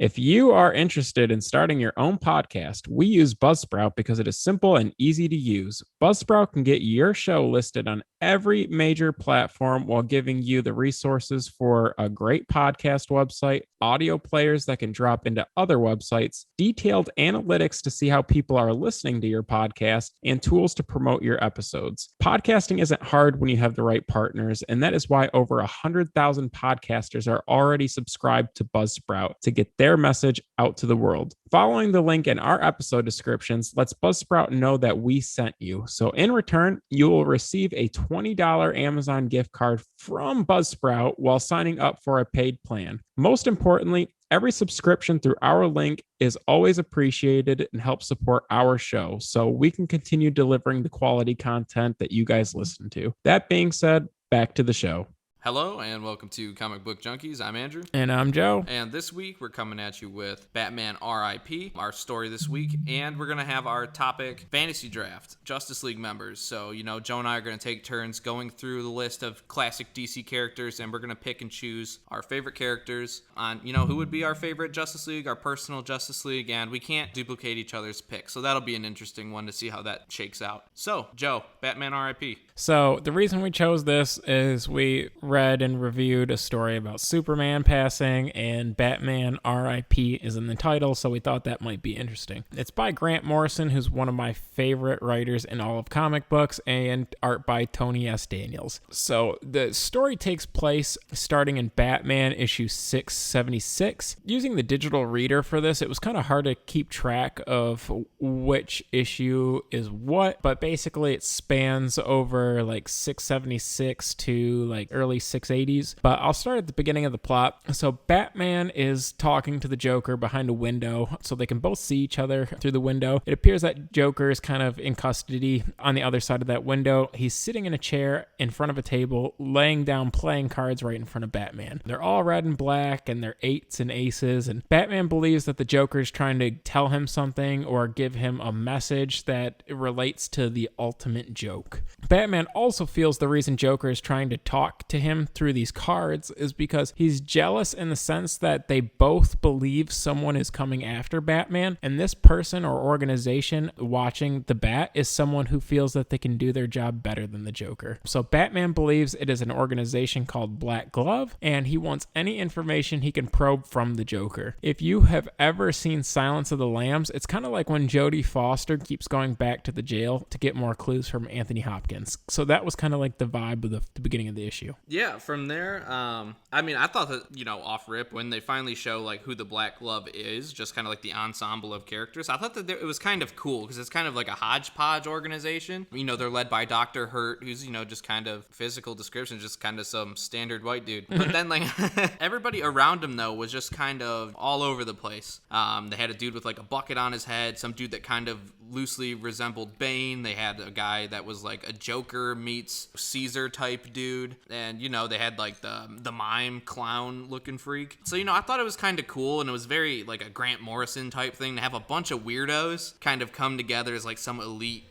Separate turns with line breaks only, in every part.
If you are interested in starting your own podcast, we use Buzzsprout because it is simple and easy to use. Buzzsprout can get your show listed on every major platform while giving you the resources for a great podcast website, audio players that can drop into other websites, detailed analytics to see how people are listening to your podcast, and tools to promote your episodes. Podcasting isn't hard when you have the right partners, and that is why over 100,000 podcasters are already subscribed to Buzzsprout to get their message out to the world. Following the link in our episode descriptions lets Buzzsprout know that we sent you. So in return, you will receive a $20 Amazon gift card from Buzzsprout while signing up for a paid plan. Most importantly, every subscription through our link is always appreciated and helps support our show so we can continue delivering the quality content that you guys listen to. That being said, back to the show.
Hello and welcome to Comic Book Junkies. I'm Andrew.
And I'm Joe.
And this week we're coming at you with Batman R.I.P, our story this week. And we're going to have our topic, Fantasy Draft, Justice League members. So, Joe and I are going to take turns going through the list of classic DC characters, and we're going to pick and choose our favorite characters on, who would be our favorite Justice League, our personal Justice League, and we can't duplicate each other's picks. So that'll be an interesting one to see how that shakes out. So, Joe, Batman R.I.P.
So the reason we chose this is we read and reviewed a story about Superman passing, and Batman R.I.P. is in the title, so we thought that might be interesting. It's by Grant Morrison, who's one of my favorite writers in all of comic books, and art by Tony S. Daniels. So the story takes place starting in Batman issue 676. Using the digital reader for this, it was kind of hard to keep track of which issue is what, but basically it spans over like 676 to like early 680s. But I'll start at the beginning of the plot. So Batman is talking to the Joker behind a window so they can both see each other through the window. It appears that Joker is kind of in custody on the other side of that window. He's sitting in a chair in front of a table, laying down playing cards right in front of Batman. They're all red and black and they're eights and aces, and Batman believes that the Joker is trying to tell him something or give him a message that relates to the ultimate joke. Batman also feels the reason Joker is trying to talk to him through these cards is because he's jealous in the sense that they both believe someone is coming after Batman, and this person or organization watching the Bat is someone who feels that they can do their job better than the Joker. So Batman believes it is an organization called Black Glove, and he wants any information he can probe from the Joker. If you have ever seen Silence of the Lambs, it's kind of like when Jodie Foster keeps going back to the jail to get more clues from Anthony Hopkins. So that was kind of like the vibe of the beginning of the issue.
Yeah, from there, I thought that, off rip, when they finally show, like, who the Black Glove is, just kind of like the ensemble of characters, I thought that it was kind of cool, because it's kind of like a hodgepodge organization. They're led by Dr. Hurt, who's, just kind of physical description, just kind of some standard white dude. But then, like, everybody around him, though, was just kind of all over the place. They had a dude with, like, a bucket on his head, some dude that kind of loosely resembled Bane. They had a guy that was, like, a Joker meets Caesar type dude, and they had like the mime clown looking freak. So I thought it was kind of cool, and it was very like a Grant Morrison type thing to have a bunch of weirdos kind of come together as like some elite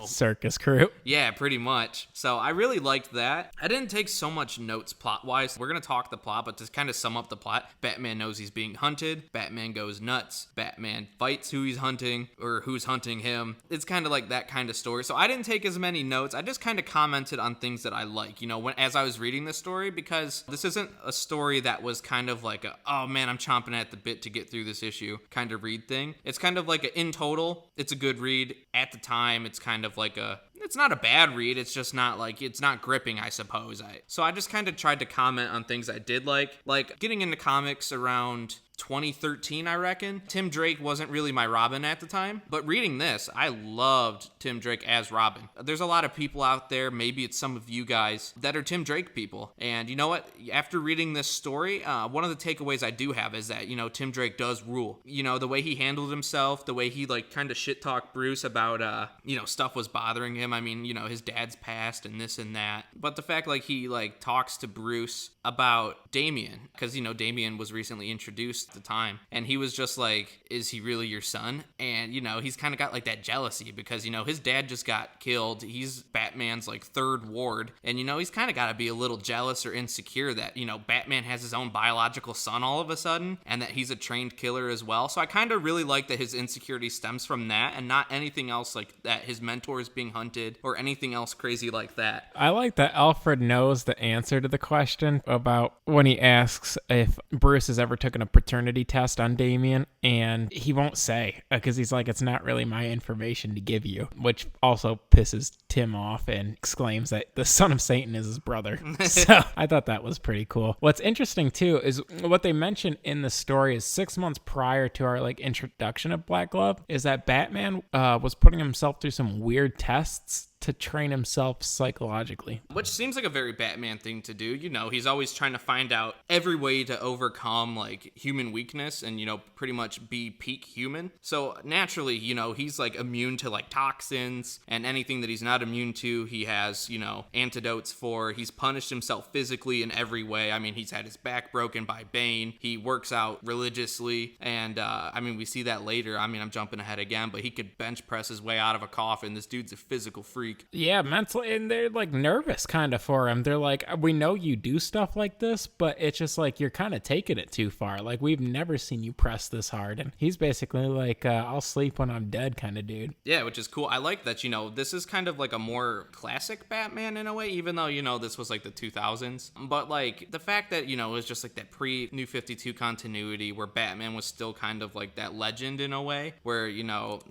circus crew.
Yeah, pretty much. So I really liked that. I didn't take so much notes plot wise. We're gonna talk the plot, but to kind of sum up the plot, Batman knows he's being hunted. Batman goes nuts. Batman fights who he's hunting or who's hunting him. It's kind of like that kind of story. So I didn't take as many notes. I just kind of commented on things that I like, as I was reading this story, because this isn't a story that was kind of like a, oh man, I'm chomping at the bit to get through this issue kind of read thing. It's kind of like in total, it's a good read. At the time, it's kind of like it's not a bad read. It's just not like, it's not gripping, I suppose. So I just kind of tried to comment on things I did like getting into comics around 2013, I reckon. Tim Drake wasn't really my Robin at the time, but reading this, I loved Tim Drake as Robin. There's a lot of people out there, maybe it's some of you guys, that are Tim Drake people. And you know what? After reading this story, one of the takeaways I do have is that, Tim Drake does rule. The way he handled himself, the way he like kind of shit talked Bruce about, stuff was bothering him. I mean, his dad's passed and this and that. But the fact like he like talks to Bruce about Damian, because, Damian was recently introduced introduced at the time. And he was just like, is he really your son? And, you know, he's kind of got like that jealousy because, you know, his dad just got killed. He's Batman's like third ward. And, you know, he's kind of got to be a little jealous or insecure that, you know, Batman has his own biological son all of a sudden and that he's a trained killer as well. So I kind of really like that his insecurity stems from that and not anything else like that his mentor is being hunted or anything else crazy like that.
I like that Alfred knows the answer to the question about when he asks if Bruce has ever taken a paternity test on Damian, and he won't say because he's like, it's not really my information to give you, which also pisses Tim off and exclaims that the son of Satan is his brother. So I thought that was pretty cool. What's interesting too is what they mention in the story is 6 months prior to our like introduction of Black Glove is that Batman was putting himself through some weird tests to train himself psychologically.
Which seems like a very Batman thing to do. You know, he's always trying to find out every way to overcome like human weakness and, you know, pretty much be peak human. So naturally, you know, he's like immune to like toxins and anything that he's not immune to, he has, you know, antidotes for. He's punished himself physically in every way. I mean, he's had his back broken by Bane. He works out religiously. And, I mean, we see that later. I mean, I'm jumping ahead again, but he could bench press his way out of a coffin. This dude's a physical freak.
Yeah, mentally, and they're like nervous kind of for him. They're like, we know you do stuff like this, but it's just like you're kind of taking it too far. Like, we've never seen you press this hard. And he's basically like, I'll sleep when I'm dead kind of dude.
Yeah, which is cool. I like that, you know, this is kind of like a more classic Batman in a way, even though, you know, this was like the 2000s. But like the fact that, you know, it was just like that pre-New 52 continuity where Batman was still kind of like that legend in a way where, you know,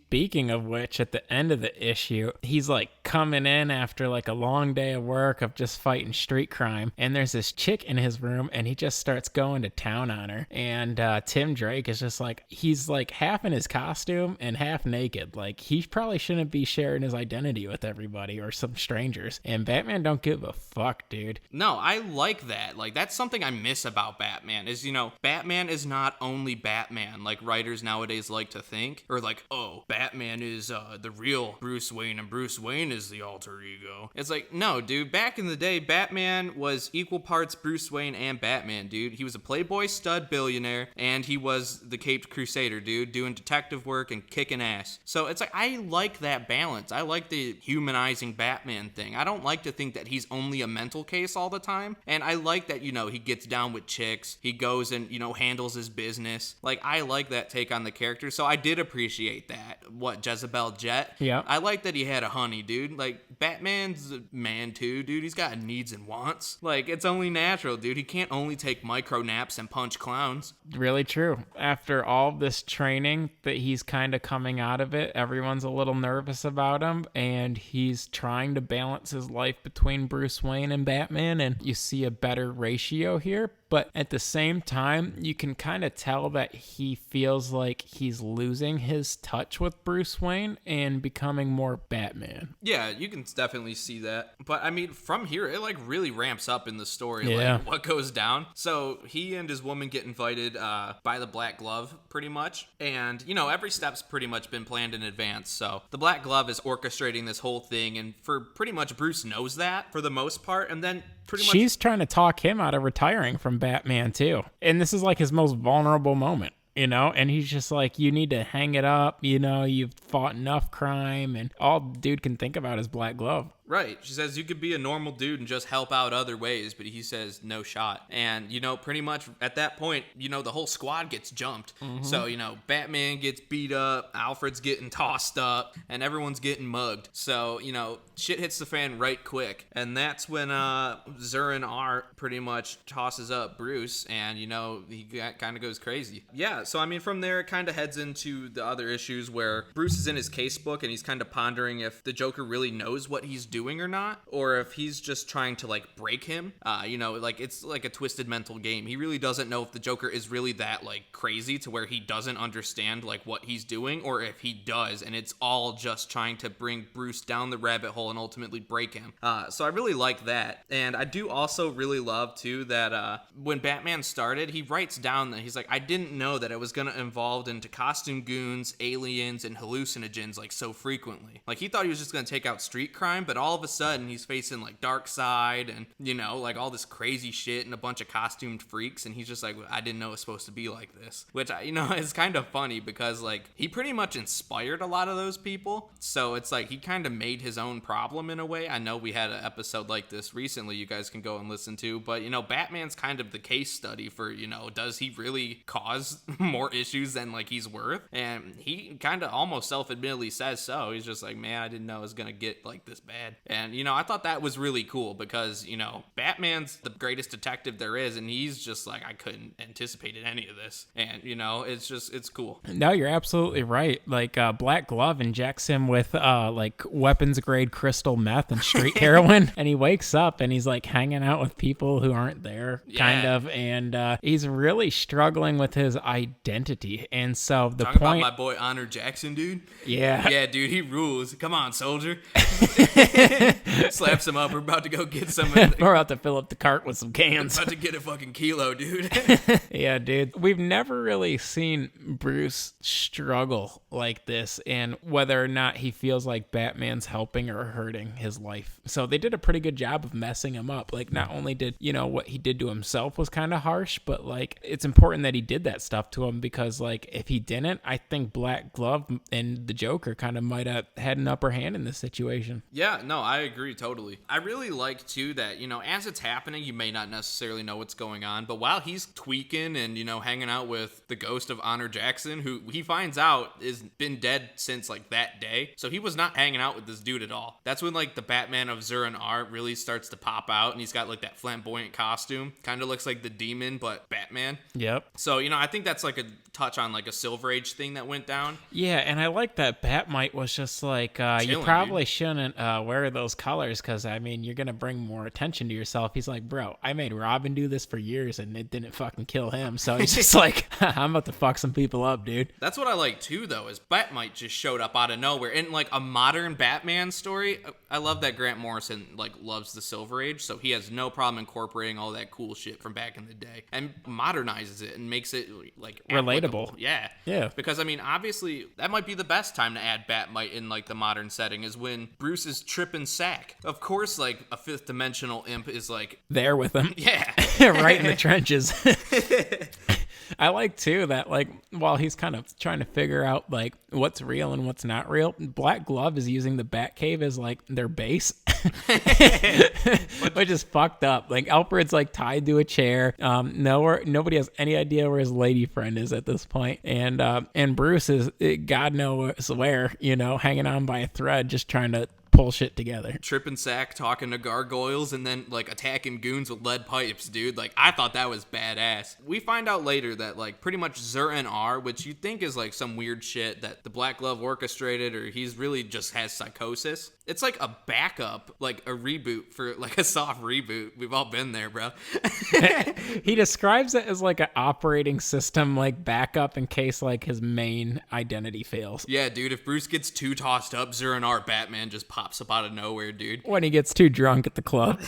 Speaking of which, at the end of the issue, he's like coming in after like a long day of work of just fighting street crime. And there's this chick in his room and he just starts going to town on her. And Tim Drake is just like, he's like half in his costume and half naked. Like he probably shouldn't be sharing his identity with everybody or some strangers. And Batman don't give a fuck, dude.
No, I like that. Like that's something I miss about Batman is, you know, Batman is not only Batman like writers nowadays like to think, or like, oh, Batman is the real Bruce Wayne and Bruce Wayne is the alter ego. It's like, no, dude, back in the day, Batman was equal parts Bruce Wayne and Batman, dude. He was a playboy stud billionaire and he was the Caped Crusader, dude, doing detective work and kicking ass. So it's like, I like that balance. I like the humanizing Batman thing. I don't like to think that he's only a mental case all the time. And I like that, you know, he gets down with chicks. He goes and, you know, handles his business. Like, I like that take on the character. So I did appreciate that. What, Jezebel Jet?
Yeah.
I like that he had a honey, dude. Like, Batman's a man too, dude. He's got needs and wants. Like, it's only natural, dude. He can't only take micro naps and punch clowns.
Really true. After all this training that he's kind of coming out of it, everyone's a little nervous about him, and he's trying to balance his life between Bruce Wayne and Batman, and you see a better ratio here. But at the same time, you can kind of tell that he feels like he's losing his touch with Bruce Wayne and becoming more Batman.
Yeah, you can definitely see that. But I mean, from here, it like really ramps up in the story,
Yeah.
like what goes down. So he and his woman get invited by the Black Glove, pretty much. And, you know, every step's pretty much been planned in advance. So the Black Glove is orchestrating this whole thing. And for pretty much Bruce knows that for the most part. And then pretty much
she's trying to talk him out of retiring from Batman too. And this is like his most vulnerable moment, you know? And he's just like, you need to hang it up. You know, you've fought enough crime, and all dude can think about is Black Glove.
Right. She says you could be a normal dude and just help out other ways, but he says no shot. And, you know, pretty much at that point, you know, the whole squad gets jumped. Mm-hmm. So, you know, Batman gets beat up, Alfred's getting tossed up, and everyone's getting mugged. So, you know, shit hits the fan right quick. And that's when Zurin R pretty much tosses up Bruce, and, you know, he kind of goes crazy. Yeah, so, I mean, from there, it kind of heads into the other issues where Bruce is in his casebook, and he's kind of pondering if the Joker really knows what he's doing or not, or if he's just trying to like break him. You know, like it's like a twisted mental game. He really doesn't know if the Joker is really that like crazy to where he doesn't understand like what he's doing, or if he does and it's all just trying to bring Bruce down the rabbit hole and ultimately break him. So I really like that. And I do also really love too that when Batman started, he writes down that he's like, I didn't know that it was gonna evolve into costume goons, aliens, and hallucinogens like so frequently. Like he thought he was just gonna take out street crime, but all all of a sudden he's facing like Darkseid and, you know, like all this crazy shit and a bunch of costumed freaks. And he's just like, I didn't know it was supposed to be like this, which, you know, is kind of funny because like he pretty much inspired a lot of those people. So it's like he kind of made his own problem in a way. I know we had an episode like this recently you guys can go and listen to, but, you know, Batman's kind of the case study for, you know, does he really cause more issues than like he's worth? And he kind of almost self-admittedly says so. He's just like, man, I didn't know it was gonna get like this bad. And, you know, I thought that was really cool because, you know, Batman's the greatest detective there is, and he's just like, I couldn't anticipate any of this. And, you know, it's cool.
No, you're absolutely right. Like Black Glove injects him with like weapons grade crystal meth and street heroin, and he wakes up and he's like hanging out with people who aren't there, kind of, and he's really struggling with his identity. And so the
Talking
point
about my boy Honor Jackson, dude.
Yeah,
dude, he rules. Come on, soldier. Slaps him up. We're about to go get some.
We're about to fill up the cart with some cans.
We're about to get a fucking kilo, dude.
Yeah, dude. We've never really seen Bruce struggle like this, and whether or not he feels like Batman's helping or hurting his life. So they did a pretty good job of messing him up. Like, not only did, you know, what he did to himself was kind of harsh, but like it's important that he did that stuff to him because like if he didn't, I think Black Glove and the Joker kind of might have had an upper hand in this situation.
Yeah, no, I agree totally. I really like too that, you know, as it's happening, you may not necessarily know what's going on, but while he's tweaking and, you know, hanging out with the ghost of Honor Jackson, who he finds out is been dead since like that day, so he was not hanging out with this dude at all. That's when like the Batman of Zur-En-Arrh really starts to pop out, and he's got like that flamboyant costume, kind of looks like the Demon but Batman.
Yep.
So, you know, I think that's like a touch on like a Silver Age thing that went down.
Yeah, and I like that Batmite was just like, you probably shouldn't wear those colors because, I mean, you're going to bring more attention to yourself. He's like, bro, I made Robin do this for years and it didn't fucking kill him. So he's just like, I'm about to fuck some people up, dude.
That's what I like too, though, is Batmite just showed up out of nowhere. In like a modern Batman story, I love that Grant Morrison like loves the Silver Age, so he has no problem incorporating all that cool shit from back in the day and modernizes it and makes it like
relatable.
Yeah.
Yeah.
Because I mean, obviously, that might be the best time to add Batmite in like the modern setting is when Bruce is tripping sack. Of course, like a fifth dimensional imp is like
there with him.
Yeah.
Right in the trenches. I like too that like while he's kind of trying to figure out like what's real and what's not real, Black Glove is using the Batcave as like their base. Which is fucked up. Like Alfred's like tied to a chair. Nobody has any idea where his lady friend is at this point. And Bruce is God knows where, you know, hanging on by a thread, just trying to pull shit together.
Tripping sack, talking to gargoyles, and then like attacking goons with lead pipes, dude. Like I thought that was badass. We find out later that like pretty much Zur-En-Arrh, which you think is like some weird shit that the Black Glove orchestrated, or he's really just has psychosis. It's like a backup, like a reboot for like a soft reboot. We've all been there, bro.
He describes it as like an operating system, like backup in case like his main identity fails.
Yeah, dude, if Bruce gets too tossed up, Zur-En-Arrh Batman just pops up out of nowhere, dude.
When he gets too drunk at the club.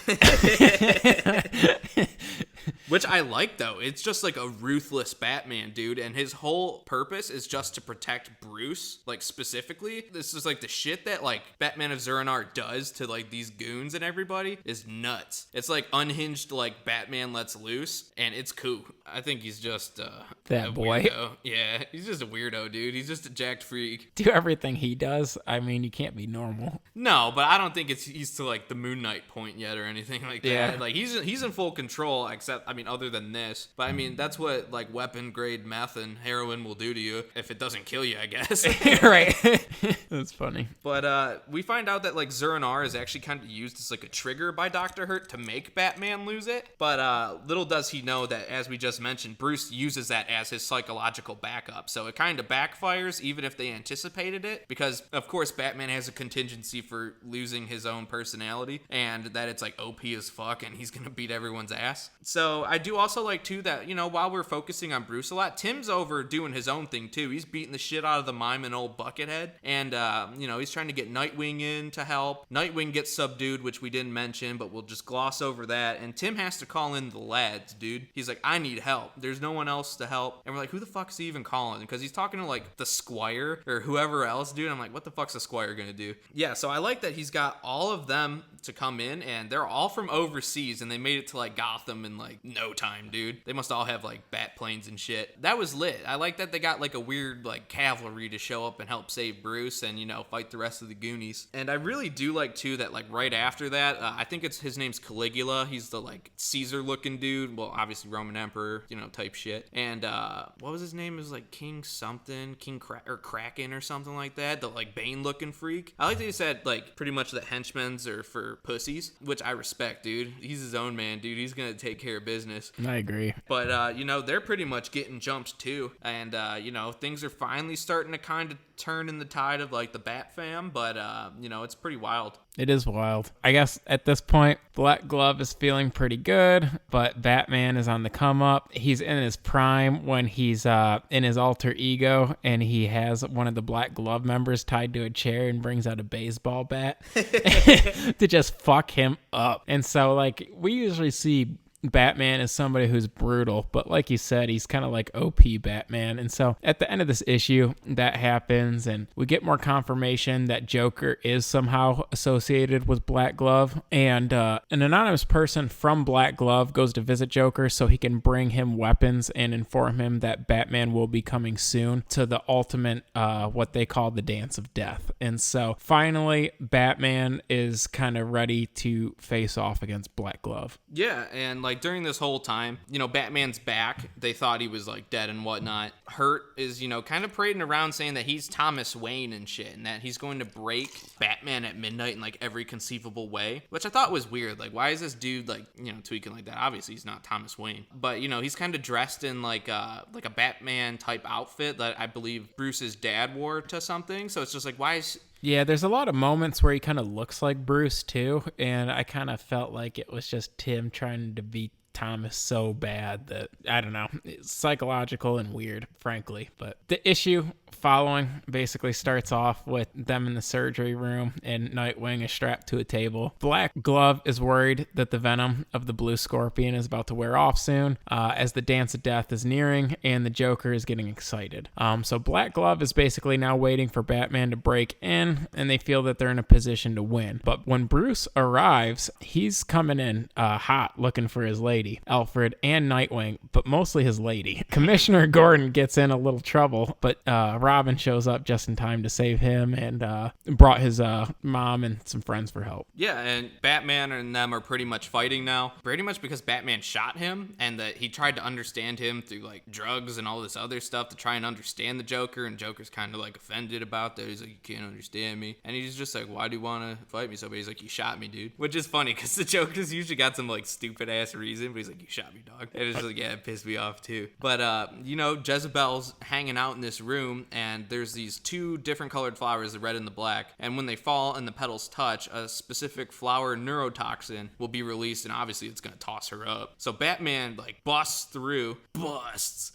Which I like, though. It's just like a ruthless Batman, dude. And his whole purpose is just to protect Bruce, like specifically. This is like the shit that like Batman of Zur-En-Arrh does to like these goons and everybody is nuts. It's like unhinged, like Batman lets loose, and it's cool. I think he's just
that boy.
Weirdo. Yeah, he's just a weirdo, dude. He's just a jacked freak.
Do everything he does. I mean, you can't be normal.
No, but I don't think he's to like the Moon Knight point yet or anything like that.
Yeah.
Like he's in full control, except I mean, other than this. But I mean, that's what like weapon grade meth and heroin will do to you if it doesn't kill you, I guess.
Right. That's funny.
But we find out that like Zur-En-Arrh is actually kind of used as like a trigger by Dr. Hurt to make Batman lose it. But little does he know that, as we just mentioned, Bruce uses that as his psychological backup. So it kind of backfires even if they anticipated it, because of course Batman has a contingency for losing his own personality, and that it's like OP as fuck and he's gonna beat everyone's ass. So I do also like too that, you know, while we're focusing on Bruce a lot, Tim's over doing his own thing too. He's beating the shit out of the mime and old Buckethead, and you know, he's trying to get Nightwing in to help. Nightwing gets subdued, which we didn't mention, but we'll just gloss over that, and Tim has to call in the lads, dude. He's like, I need help. There's no one else to help. And we're like, who the fuck is he even calling? Because he's talking to like the Squire or whoever else, dude. I'm like, what the fuck's the Squire gonna do? Yeah, so I like that he's got all of them to come in, and they're all from overseas, and they made it to like Gotham in like no time, dude. They must all have like bat planes and shit. That was lit. I like that they got like a weird like cavalry to show up and help save Bruce and, you know, fight the rest of the Goonies. And I really do like too that like right after that, I think it's his name's Caligula. He's the like Caesar looking dude. Well, obviously Roman Emperor, you know, type shit. And what was his name? It was like King something, Kraken or something like that. The like Bane looking freak. I like that he said like pretty much that henchmen's are for pussies, which I respect, dude. He's his own man, dude. He's gonna take care of business.
I agree.
But you know, they're pretty much getting jumped too, and you know, things are finally starting to kind of turn in the tide of like the Bat fam, but you know, it's pretty wild.
It is wild. I guess at this point, Black Glove is feeling pretty good, but Batman is on the come up. He's in his prime when he's in his alter ego, and he has one of the Black Glove members tied to a chair and brings out a baseball bat to just fuck him up. And so, like, we usually see Batman is somebody who's brutal, but like you said, he's kind of like OP Batman. And so at the end of this issue, that happens, and we get more confirmation that Joker is somehow associated with Black Glove. And an anonymous person from Black Glove goes to visit Joker so he can bring him weapons and inform him that Batman will be coming soon to the ultimate, what they call the Dance of Death. And so finally, Batman is kind of ready to face off against Black Glove.
Yeah, and like during this whole time, you know, Batman's back. They thought he was like dead and whatnot. Hurt is, you know, kind of parading around saying that he's Thomas Wayne and shit, and that he's going to break Batman at midnight in like every conceivable way, which I thought was weird. Like, why is this dude like, you know, tweaking like that? Obviously he's not Thomas Wayne, but you know, he's kind of dressed in like a Batman type outfit that I believe Bruce's dad wore to something. So it's just like, why is...
Yeah, there's a lot of moments where he kind of looks like Bruce too, and I kind of felt like it was just Tim trying to be Thomas so bad that, I don't know, it's psychological and weird, frankly. But the issue following basically starts off with them in the surgery room and Nightwing is strapped to a table. Black Glove is worried that the venom of the Blue Scorpion is about to wear off soon as the Dance of Death is nearing, and the Joker is getting excited. So Black Glove is basically now waiting for Batman to break in, and they feel that they're in a position to win. But when Bruce arrives, he's coming in hot looking for his lady, Alfred, and Nightwing, but mostly his lady. Commissioner Gordon gets in a little trouble, but Robin shows up just in time to save him and brought his mom and some friends for help.
Yeah, and Batman and them are pretty much fighting now, pretty much because Batman shot him, and that he tried to understand him through like drugs and all this other stuff to try and understand the Joker, and Joker's kind of like offended about that. He's like, you can't understand me, and he's just like, why do you want to fight me so bad? He's like, you shot me, dude, which is funny because the Joker's usually got some like stupid ass reason, but he's like, you shot me, dog. And it's just like, yeah, it pissed me off too. But you know, Jezebel's hanging out in this room, and there's these two different colored flowers, the red and the black, and when they fall and the petals touch, a specific flower neurotoxin will be released, and obviously it's gonna toss her up. So Batman like busts,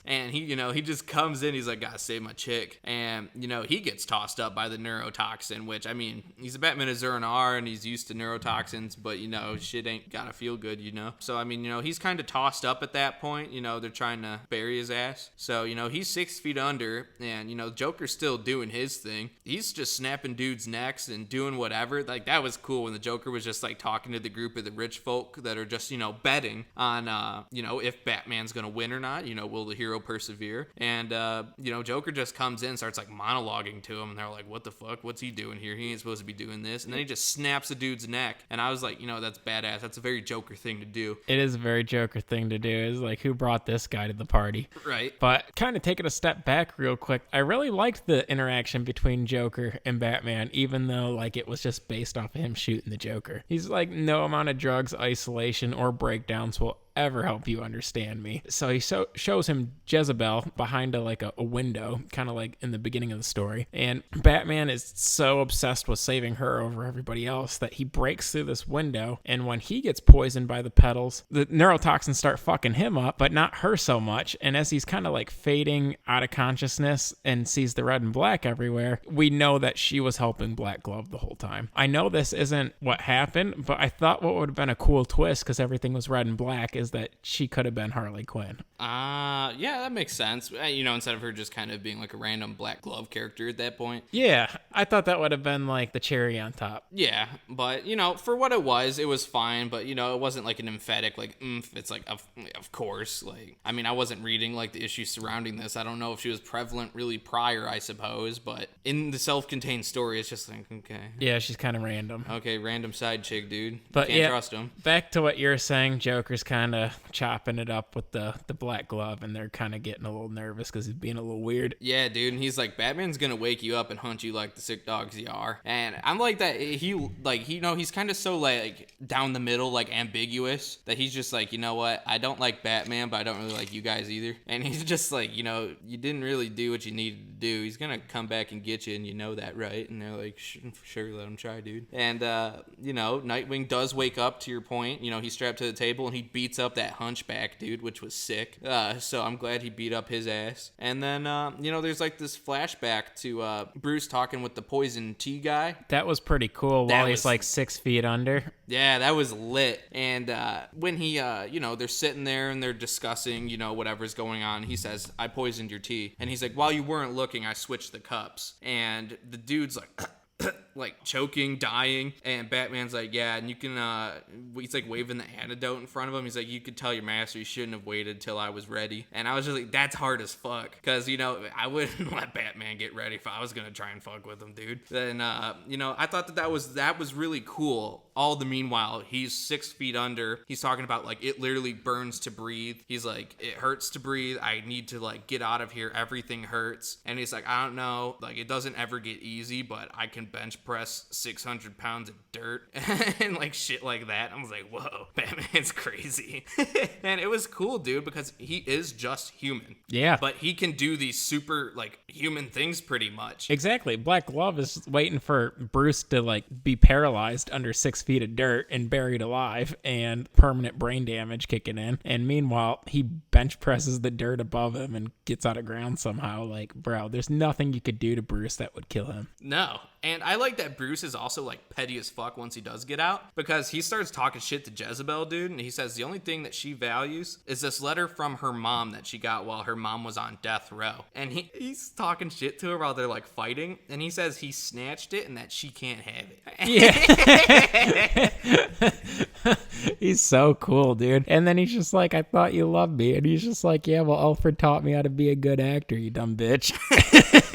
and he, you know, he just comes in, he's like, gotta save my chick, and you know, he gets tossed up by the neurotoxin, which, I mean, he's a Batman Azure and R, and he's used to neurotoxins, but you know, shit ain't gotta feel good, you know. So I mean, you know, he's kind of tossed up at that point. You know, they're trying to bury his ass, so you know, he's 6 feet under, and you know, Joker's still doing his thing. He's just snapping dudes' necks and doing whatever. Like, that was cool when the Joker was just like talking to the group of the rich folk that are just, you know, betting on you know, if Batman's gonna win or not. You know, will the hero persevere? And you know, Joker just comes in, starts like monologuing to him, and they're like, what the fuck, what's he doing here? He ain't supposed to be doing this. And then he just snaps a dude's neck, and I was like, you know, that's badass. That's a very Joker thing to do.
It is a very Joker thing to do. It's like, who brought this guy to the party?
Right.
But kind of taking a step back real quick, I really liked the interaction between Joker and Batman, even though like it was just based off of him shooting the Joker. He's like, no amount of drugs, isolation, or breakdowns will ever help you understand me. So he shows him Jezebel behind a window, kind of like in the beginning of the story. And Batman is so obsessed with saving her over everybody else that he breaks through this window. And when he gets poisoned by the petals, the neurotoxins start fucking him up, but not her so much. And as he's kind of like fading out of consciousness and sees the red and black everywhere, we know that she was helping Black Glove the whole time. I know this isn't what happened, but I thought what would have been a cool twist, because everything was red and black, is is that she could have been Harley Quinn.
Yeah, that makes sense. Instead of her just kind of being like a random Black Glove character at that point.
Yeah, I thought that would have been like the cherry on top.
Yeah, but, for what it was fine, but, it wasn't like an emphatic, like, it's like, of course, like, I mean, I wasn't reading, like, the issues surrounding this. I don't know if she was prevalent really prior, I suppose, but in the self-contained story, it's just like, okay.
Yeah, she's kind of random.
Okay, random side chick, dude.
But
Can't trust him.
Back to what you're saying, Joker's kind of chopping it up with the Black Glove, and they're kind of getting a little nervous because he's being a little weird.
Yeah, dude, and he's like, Batman's gonna wake you up and hunt you like the sick dogs you are. And I'm like that, he's kind of so, like, down the middle, like, ambiguous, that he's just like, you know what, I don't like Batman, but I don't really like you guys either. And he's just like, you didn't really do what you needed to do. He's gonna come back and get you, and you know that, right? And they're like, sure, let him try, dude. And, Nightwing does wake up, to your point. He's strapped to the table, and he beats up that hunchback, dude, which was sick. So I'm glad he beat up his ass. And then, there's, like, this flashback to Bruce talking with the poison tea guy.
That was pretty cool while he's, like, 6 feet under.
Yeah, that was lit. And when he, they're sitting there and they're discussing, whatever's going on, he says, I poisoned your tea. And he's like, while you weren't looking, I switched the cups. And the dude's like... like choking, dying, and Batman's like, yeah, and you can, he's like waving the antidote in front of him. He's like, you could tell your master you shouldn't have waited till I was ready. And I was just like, that's hard as fuck, because, I wouldn't let Batman get ready if I was gonna try and fuck with him, dude. Then, I thought that was really cool. All the meanwhile, he's 6 feet under. He's talking about, like, it literally burns to breathe. He's like, it hurts to breathe. I need to, like, get out of here. Everything hurts. And he's like, I don't know. Like, it doesn't ever get easy, but I can bench press 600 pounds of dirt and, like, shit like that. I was like, whoa, Batman's crazy. And it was cool, dude, because he is just human.
Yeah.
But he can do these super, like, human things pretty much.
Exactly. Black Glove is waiting for Bruce to, like, be paralyzed under 6 feet of dirt and buried alive and permanent brain damage kicking in. And meanwhile, he bench presses the dirt above him and gets out of ground somehow. Like, bro, there's nothing you could do to Bruce that would kill him.
No. And I like that Bruce is also, like, petty as fuck once he does get out, because he starts talking shit to Jezebel, dude, and he says the only thing that she values is this letter from her mom that she got while her mom was on death row. And he's talking shit to her while they're, like, fighting, and he says he snatched it and that she can't have it.
Yeah. He's so cool, dude. And then he's just like, I thought you loved me. And he's just like, yeah, well, Alfred taught me how to be a good actor, you dumb bitch.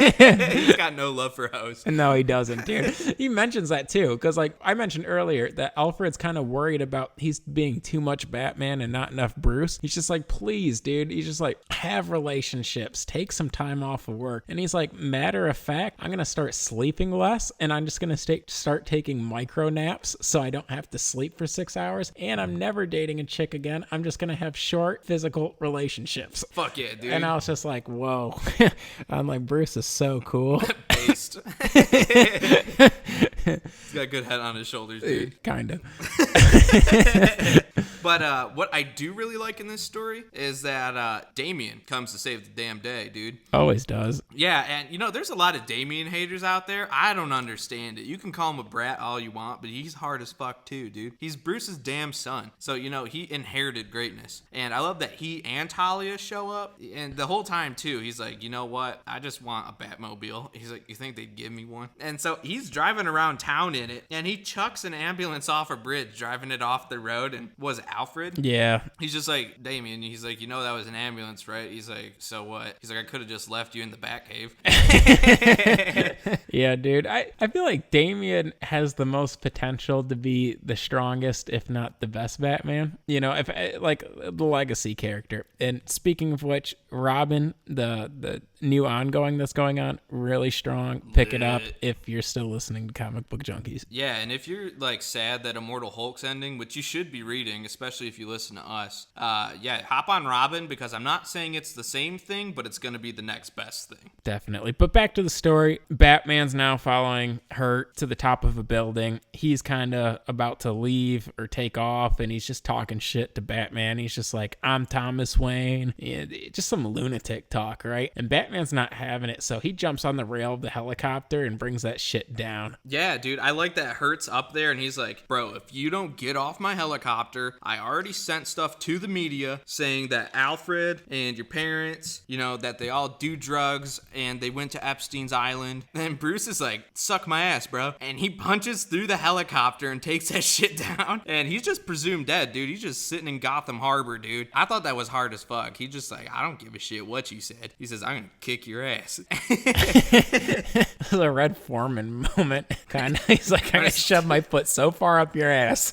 He's got no love for hoes.
No, he doesn't, dude. He mentions that too, because, like, I mentioned earlier that Alfred's kind of worried about he's being too much Batman and not enough Bruce. He's just like, please, dude. He's just like, have relationships, take some time off of work. And he's like, matter of fact, I'm gonna start sleeping less, and I'm just gonna start taking micro naps so I don't have to sleep for 6 hours. And I'm never dating a chick again. I'm just gonna have short physical relationships.
Fuck yeah, dude.
And I was just like, whoa. I'm like, Bruce is so cool.
Based. He's got a good head on his shoulders, dude.
Kind of.
But what I do really like in this story is that Damian comes to save the damn day, dude.
Always does.
Yeah, and there's a lot of Damian haters out there. I don't understand it. You can call him a brat all you want, but he's hard as fuck too, dude. He's Bruce's damn son. So, he inherited greatness. And I love that he and Talia show up. And the whole time too, he's like, you know what? I just want a Batmobile. He's like, you think they'd give me one? And so he's driving around town in it, and he chucks an ambulance off a bridge, driving it off the road. And was it Alfred?
Yeah.
He's just like, Damien, he's like, that was an ambulance, right? He's like, so what? He's like, I could have just left you in the Batcave.
Yeah, dude. I feel like Damien has the most potential to be the strongest, if not the best Batman. If like the legacy character. And speaking of which, Robin, the new ongoing that's going on, really strong. Pick it up if you're still listening to Comic Book Junkies.
Yeah, and if you're like sad that Immortal Hulk's ending, which you should be reading, especially if you listen to us, hop on Robin, because I'm not saying it's the same thing, but it's going to be the next best thing.
Definitely. But back to the story. Batman's now following her to the top of a building. He's kind of about to leave or take off, and he's just talking shit to Batman. He's just like, I'm Thomas Wayne. Just some some lunatic talk, right? And Batman's not having it, so he jumps on the rail of the helicopter and brings that shit down.
Yeah, dude, I like that Hurt's up there and he's like, bro, if you don't get off my helicopter, I already sent stuff to the media saying that Alfred and your parents, that they all do drugs and they went to Epstein's Island. And Bruce is like, suck my ass, bro. And he punches through the helicopter and takes that shit down. And he's just presumed dead, dude. He's just sitting in Gotham Harbor, dude. I thought that was hard as fuck. He's just like, I don't give a shit what you said. He says, I'm gonna kick your ass.
The Red Foreman moment, kind of. He's like, I'm gonna shove my foot so far up your ass.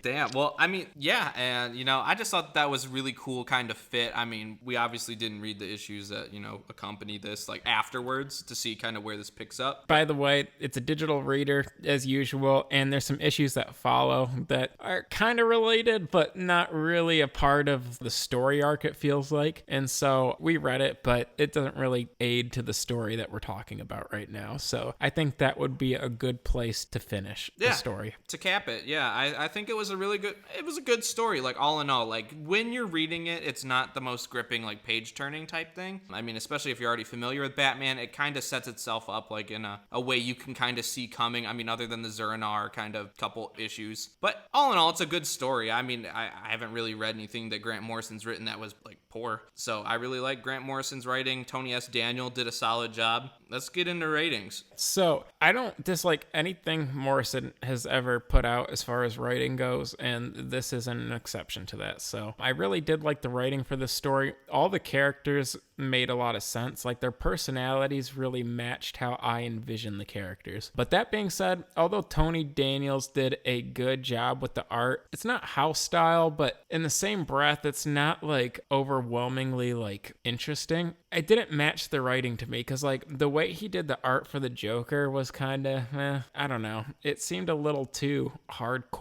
Damn. Well, I mean, yeah, and I just thought that was really cool kind of fit. I mean, we obviously didn't read the issues that accompany this like afterwards to see kind of where this picks up.
By the way, it's a digital reader as usual, and there's some issues that follow that are kind of related but not really a part of the story arc, it feels like. And so we read it, but it doesn't really aid to the story that we're talking about right now. So I think that would be a good place to finish the story.
To cap it. Yeah, I think it was a good story, like all in all. Like when you're reading it, it's not the most gripping like page turning type thing. I mean, especially if you're already familiar with Batman, it kind of sets itself up like in a way you can kind of see coming. I mean, other than the Zur-En-Arrh kind of couple issues. But all in all, it's a good story. I mean, I haven't really read anything that Grant Morrison's written that was like poor. So I really like Grant Morrison's writing. Tony S. Daniel did a solid job. Let's get into ratings.
So I don't dislike anything Morrison has ever put out as far as writing goes, and this isn't an exception to that. So I really did like the writing for this story. All the characters made a lot of sense. Like their personalities really matched how I envisioned the characters. But that being said, although Tony Daniels did a good job with the art, it's not house style, but in the same breath, it's not like overwhelmingly like interesting. It didn't match the writing to me because like the way he did the art for the Joker was kind of, I don't know. It seemed a little too hardcore,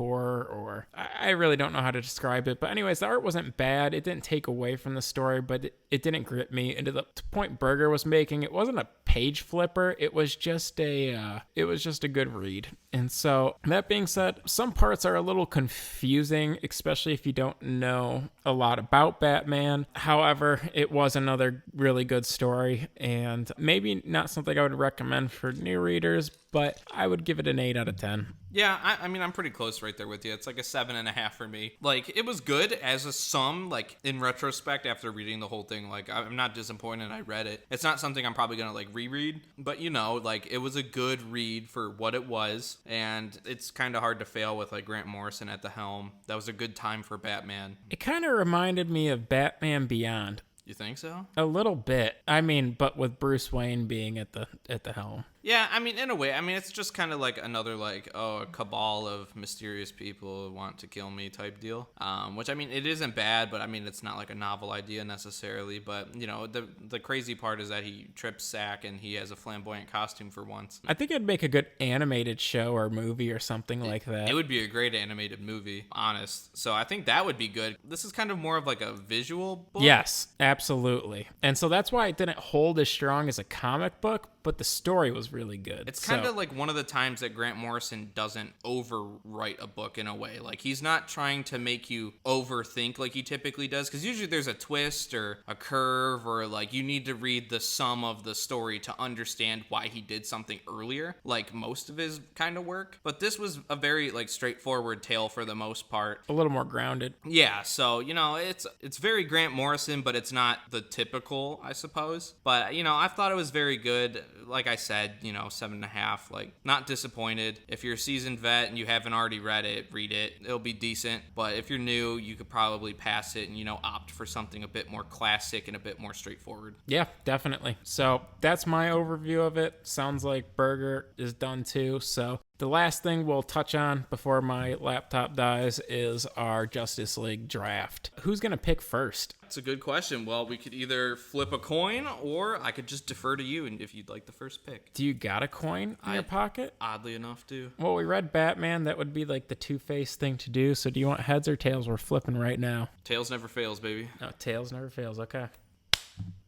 or I really don't know how to describe it. But anyways, the art wasn't bad. It didn't take away from the story, but it didn't grip me. And to the point Berger was making, it wasn't a page flipper. It was just a good read. And so that being said, some parts are a little confusing, especially if you don't know a lot about Batman. However, it was another really good story, and maybe not something I would recommend for new readers, but I would give it an 8 out of 10.
Yeah, I mean, I'm pretty close right there with you. It's like a 7.5 for me. Like, it was good as a sum, like, in retrospect, after reading the whole thing. Like, I'm not disappointed I read it. It's not something I'm probably going to, like, reread. But, like, it was a good read for what it was. And it's kind of hard to fail with, like, Grant Morrison at the helm. That was a good time for Batman.
It kind of reminded me of Batman Beyond.
You think so?
A little bit. I mean, but with Bruce Wayne being at the helm.
Yeah, I mean, in a way. I mean, it's just kind of like another, like, a cabal of mysterious people who want to kill me type deal. Which, I mean, it isn't bad, but, I mean, it's not like a novel idea necessarily. But, the crazy part is that he trips Sack and he has a flamboyant costume for once.
I think it'd make a good animated show or movie or something like that.
It would be a great animated movie, honest. So I think that would be good. This is kind of more of like a visual book.
Yes, absolutely. And so that's why it didn't hold as strong as a comic book, but the story was really good.
It's kind of like one of the times that Grant Morrison doesn't overwrite a book in a way. Like, he's not trying to make you overthink like he typically does, because usually there's a twist or a curve, or like you need to read the sum of the story to understand why he did something earlier, like most of his kind of work. But this was a very like straightforward tale for the most part.
A little more grounded.
Yeah, so, it's very Grant Morrison, but it's not the typical, I suppose. But, I thought it was very good. Like I said, 7.5, like, not disappointed. If you're a seasoned vet and you haven't already read it, read it. It'll be decent. But if you're new, you could probably pass it and, opt for something a bit more classic and a bit more straightforward.
Yeah, definitely. So that's my overview of it. Sounds like Berger is done too. So the last thing we'll touch on before my laptop dies is our Justice League draft. Who's going to pick first?
That's a good question. Well, we could either flip a coin, or I could just defer to you and if you'd like the first pick.
Do you got a coin in your pocket?
Oddly enough, do.
Well, we read Batman. That would be like the Two-Face thing to do. So do you want heads or tails? We're flipping right now.
Tails never fails, baby.
No, tails never fails. Okay.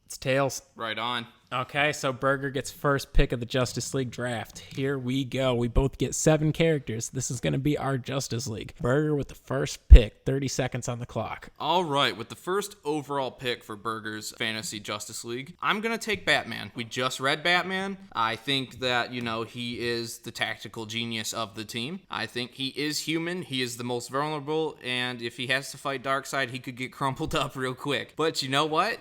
It's tails.
Right on.
Okay, so Burger gets first pick of the Justice League draft. Here we go. We both get 7 characters. This is going to be our Justice League. Burger with the first pick. 30 seconds on the clock.
All right, with the first overall pick for Burger's Fantasy Justice League, I'm going to take Batman. We just read Batman. I think that, he is the tactical genius of the team. I think he is human. He is the most vulnerable, and if he has to fight Darkseid, he could get crumpled up real quick. But you know what?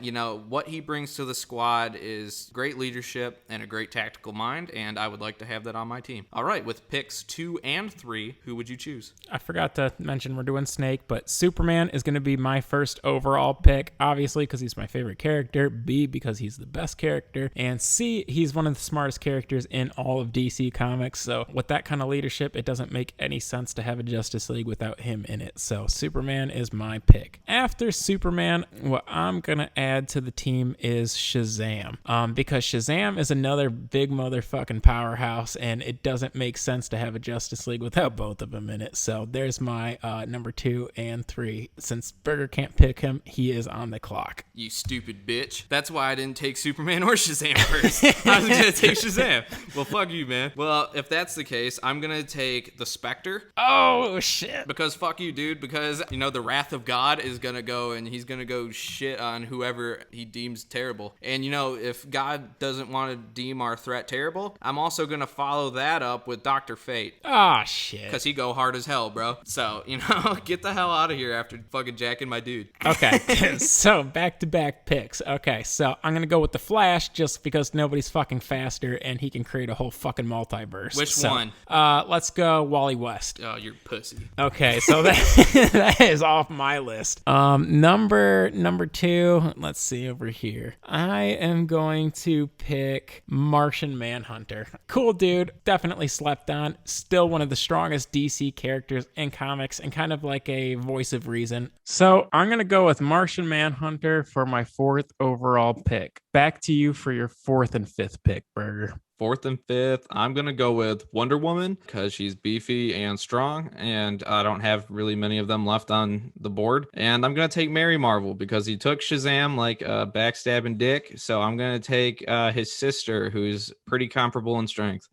What he brings to the squad is great leadership and a great tactical mind, and I would like to have that on my team. All right, with picks 2 and 3, who would you choose?
I forgot to mention we're doing Snake, but Superman is going to be my first overall pick, obviously because he's my favorite character, B, because he's the best character, and C, he's one of the smartest characters in all of DC Comics. So with that kind of leadership, it doesn't make any sense to have a Justice League without him in it. So Superman is my pick. After Superman, what I'm going to add to the team is Shazam. Because Shazam is another big motherfucking powerhouse, and it doesn't make sense to have a Justice League without both of them in it. So there's my number 2 and 3. Since Burger can't pick him, he is on the clock.
You stupid bitch. That's why I didn't take Superman or Shazam first. I was going to take Shazam. Well, fuck you, man. Well, if that's the case, I'm going to take the Spectre.
Oh, shit.
Because fuck you, dude. Because, the wrath of God is going to go, and he's going to go shit on whoever he deems terrible. And, if God doesn't want to deem our threat terrible, I'm also going to follow that up with Dr. Fate.
Ah, shit.
Because he go hard as hell, bro. So, get the hell out of here after fucking jacking my dude.
Okay, so back-to-back picks. Okay, so I'm going to go with the Flash just because nobody's fucking faster and he can create a whole fucking multiverse.
Which one?
Let's go Wally West.
Oh, you're pussy.
Okay, so that is off my list. Number 2, let's see over here. I am going to pick Martian Manhunter. Cool dude, definitely slept on. Still one of the strongest DC characters in comics and kind of like a voice of reason. So I'm going to go with Martian Manhunter for my 4th overall pick. Back to you for your 4th and 5th pick, Burger.
4th and 5th, I'm going to go with Wonder Woman because she's beefy and strong, and I don't have really many of them left on the board. And I'm going to take Mary Marvel because he took Shazam like a backstabbing dick. So I'm going to take his sister, who's pretty comparable in strength.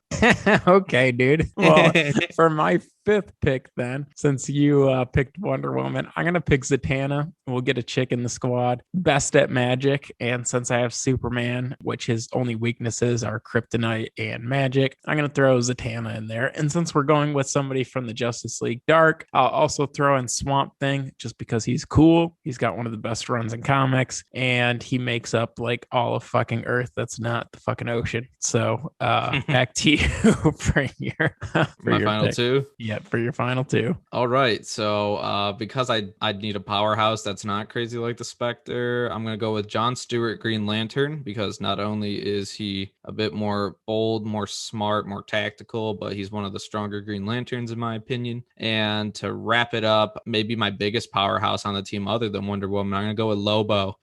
Okay, dude. Well, for my 5th pick then, since you picked Wonder Woman, I'm going to pick Zatanna. We'll get a chick in the squad. Best at magic. And since I have Superman, which his only weaknesses are kryptonite and magic, I'm going to throw Zatanna in there. And since we're going with somebody from the Justice League Dark, I'll also throw in Swamp Thing just because he's cool. He's got one of the best runs in comics and he makes up like all of fucking Earth that's not the fucking ocean. So back to you for your
final
pick.
2.
Yeah, for your final 2.
All right, so because I'd need a powerhouse that's not crazy like the Spectre, I'm gonna go with John Stewart, Green Lantern, because not only is he a bit more bold, more smart, more tactical, but he's one of the stronger Green Lanterns in my opinion. And to wrap it up, maybe my biggest powerhouse on the team other than Wonder Woman, I'm gonna go with Lobo.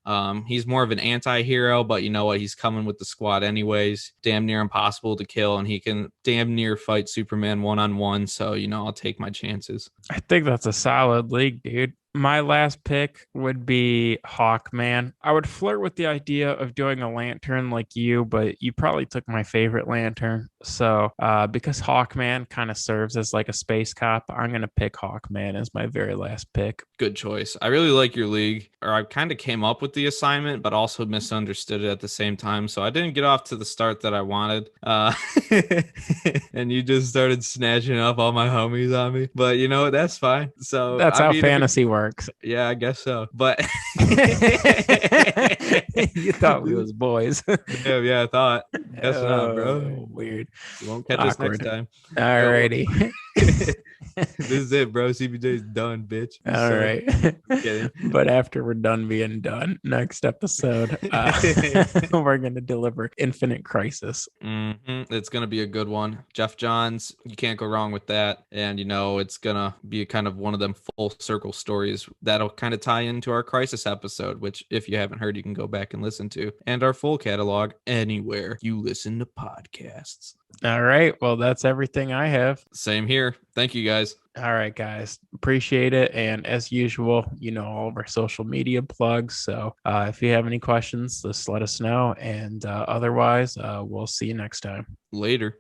He's more of an anti-hero, but you know what? He's coming with the squad anyways. Damn near impossible to kill, and he can damn near fight Superman one-on-one. So, I'll take my chances.
I think that's a solid league, dude. My last pick would be Hawkman. I would flirt with the idea of doing a lantern like you, but you probably took my favorite lantern. So because Hawkman kind of serves as like a space cop, I'm going to pick Hawkman as my very last pick.
Good choice. I really like your league, or I kind of came up with the assignment, but also misunderstood it at the same time. So I didn't get off to the start that I wanted. And you just started snatching up all my homies on me. But that's fine. So
that's how fantasy works.
Yeah, I guess so. But
you thought we was boys.
yeah, I thought. Guess not, bro.
Weird.
You won't catch us next time.
Alrighty.
This is it, bro. CBJ's done, bitch.
All right. But after we're done being done, next episode, we're going to deliver Infinite Crisis.
Mm-hmm. It's going to be a good one. Jeff Johns, you can't go wrong with that. And, it's going to be kind of one of them full circle stories that'll kind of tie into our Crisis episode, which if you haven't heard, you can go back and listen to. And our full catalog anywhere you listen to podcasts.
All right. Well, that's everything I have.
Same here. Thank you guys.
All right, guys. Appreciate it. And as usual, all of our social media plugs. So if you have any questions, just let us know. And otherwise, we'll see you next time.
Later.